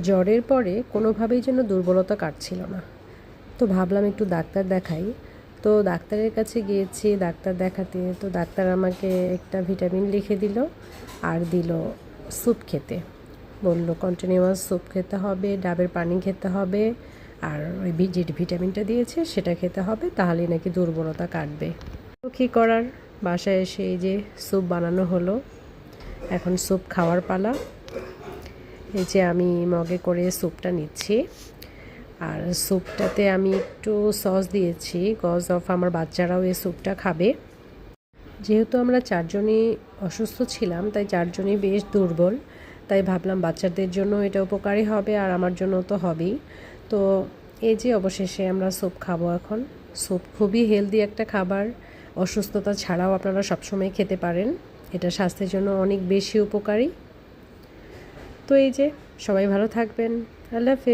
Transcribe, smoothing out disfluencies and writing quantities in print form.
জ্বরের পরে কোনোভাবেই যেন দুর্বলতা কাটছিল না। তো ভাবলাম একটু ডাক্তার দেখাই। তো ডাক্তারের কাছে গিয়েছি, ডাক্তার দেখাতে। তো ডাক্তার আমাকে একটা ভিটামিন লিখে দিল আর দিল স্যুপ খেতে। বলল কন্টিনিউয়াস স্যুপ খেতে হবে, ডাবের পানি খেতে হবে, আর ওই যে ভিটামিনটা দিয়েছে সেটা খেতে হবে, তাহলেই নাকি দুর্বলতা কাটবে। তো কী করার, বাসায় এসে এই যে স্যুপ বানানো হলো। এখন স্যুপ খাওয়ার পালা। এই যে আমি মগে করে স্যুপটা নিচ্ছি, আর স্যুপটাতে আমি একটু সস দিয়েছি কজ অফ আমার বাচ্চারাও এই স্যুপটা খাবে। যেহেতু আমরা চারজনই অসুস্থ ছিলাম, তাই চারজনই বেশ দুর্বল, তাই ভাবলাম বাচ্চাদের জন্য এটা উপকারী হবে আর আমার জন্য তো হবেই। তো এই যে অবশেষে আমরা স্যুপ খাবো এখন। স্যুপ খুবই হেলদি একটা খাবার, অসুস্থতা ছাড়াও আপনারা সবসময় খেতে পারেন, এটা স্বাস্থ্যের জন্য অনেক বেশি উপকারী। তো এই যে সবাই ভালো থাকবেন, আল্লাহ হাফেজ।